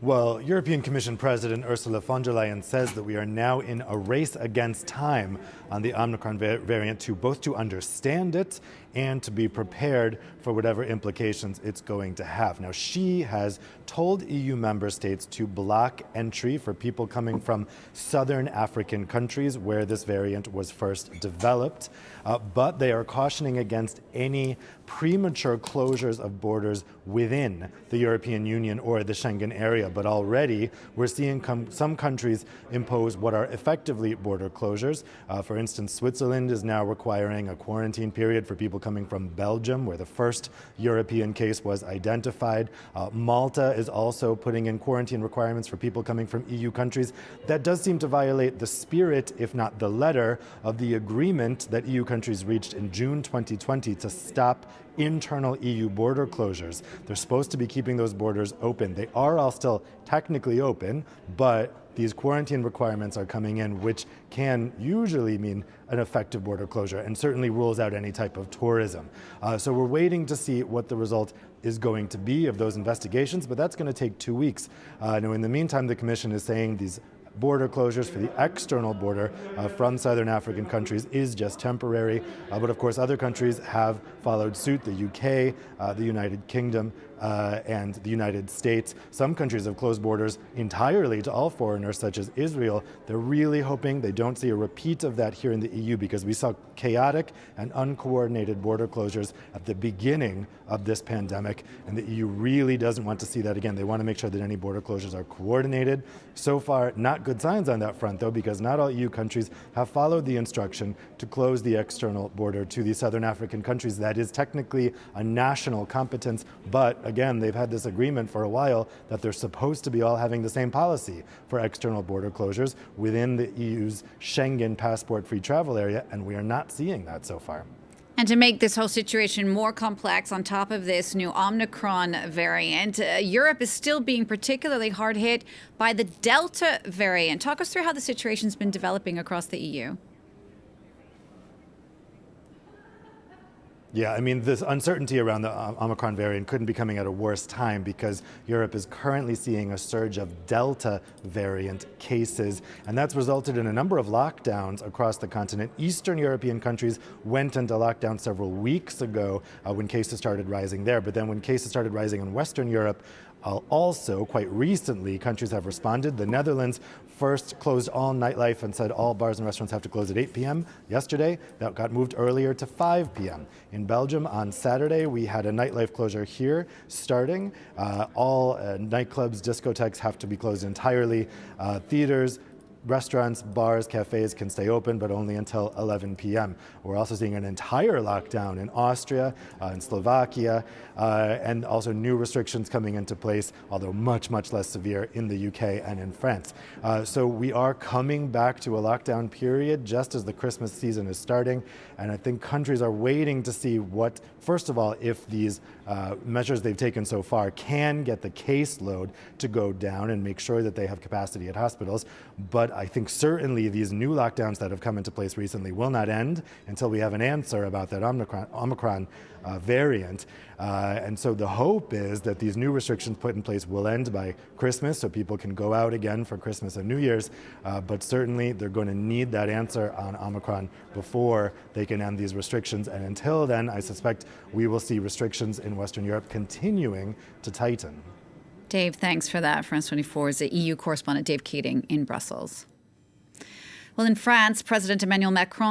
Well, European Commission President Ursula von der Leyen says that we are now in a race against time on the Omicron variant to both to understand it and to be prepared for whatever implications it's going to have. Now, she has told EU member states to block entry for people coming from southern African countries where this variant was first developed, but they are cautioning against any premature closures of borders within the European Union or the Schengen area. But already we're seeing some countries impose what are effectively border closures. For instance, Switzerland is now requiring a quarantine period for people coming from Belgium, where the first European case was identified. Malta is also putting in quarantine requirements for people coming from EU countries. That does seem to violate the spirit, if not the letter, of the agreement that EU countries reached in June 2020 to stop internal EU border closures. They're supposed to be keeping those borders open. They are all still technically open, but these quarantine requirements are coming in, which can usually mean an effective border closure and certainly rules out any type of tourism. So we're waiting to see what the result is going to be of those investigations, but that's going to take 2 weeks. Now, in the meantime, the Commission is saying these border closures for the external border from southern African countries is just temporary. But of course, other countries have followed suit, the UK, the United Kingdom, and the United States. Some countries have closed borders entirely to all foreigners, such as Israel. They're really hoping they don't see a repeat of that here in the EU, because we saw chaotic and uncoordinated border closures at the beginning of this pandemic, and the EU really doesn't want to see that again. They want to make sure that any border closures are coordinated. So far, not good signs on that front, though, because not all EU countries have followed the instruction to close the external border to the southern African countries. That is technically a national competence, but again, they've had this agreement for a while that they're supposed to be all having the same policy for external border closures within the EU's Schengen passport-free travel area, and we are not seeing that so far. And to make this whole situation more complex, on top of this new Omicron variant, Europe is still being particularly hard hit by the Delta variant. Talk us through how the situation's been developing across the EU. Yeah, I mean, this uncertainty around the Omicron variant couldn't be coming at a worse time, because Europe is currently seeing a surge of Delta variant cases, and that's resulted in a number of lockdowns across the continent. Eastern European countries went into lockdown several weeks ago when cases started rising there, but then when cases started rising in Western Europe, also, quite recently, countries have responded. The Netherlands first closed all nightlife and said all bars and restaurants have to close at 8 p.m. yesterday. That got moved earlier to 5 p.m. In Belgium, on Saturday, we had a nightlife closure here starting. All nightclubs, discotheques have to be closed entirely. Theaters, restaurants, bars, cafes can stay open, but only until 11 p.m. We're also seeing an entire lockdown in Austria, in Slovakia, and also new restrictions coming into place, although much, much less severe in the UK and in France. So we are coming back to a lockdown period just as the Christmas season is starting, and I think countries are waiting to see what, first of all, if these measures they've taken so far can get the caseload to go down and make sure that they have capacity at hospitals. But I think certainly these new lockdowns that have come into place recently will not end until we have an answer about that Omicron variant. And so the hope is that these new restrictions put in place will end by Christmas, so people can go out again for Christmas and New Year's. But certainly they're going to need that answer on Omicron before they can end these restrictions. And until then, I suspect we will see restrictions in Western Europe continuing to tighten. Dave, thanks for that. France 24's EU correspondent Dave Keating in Brussels. Well, in France, President Emmanuel Macron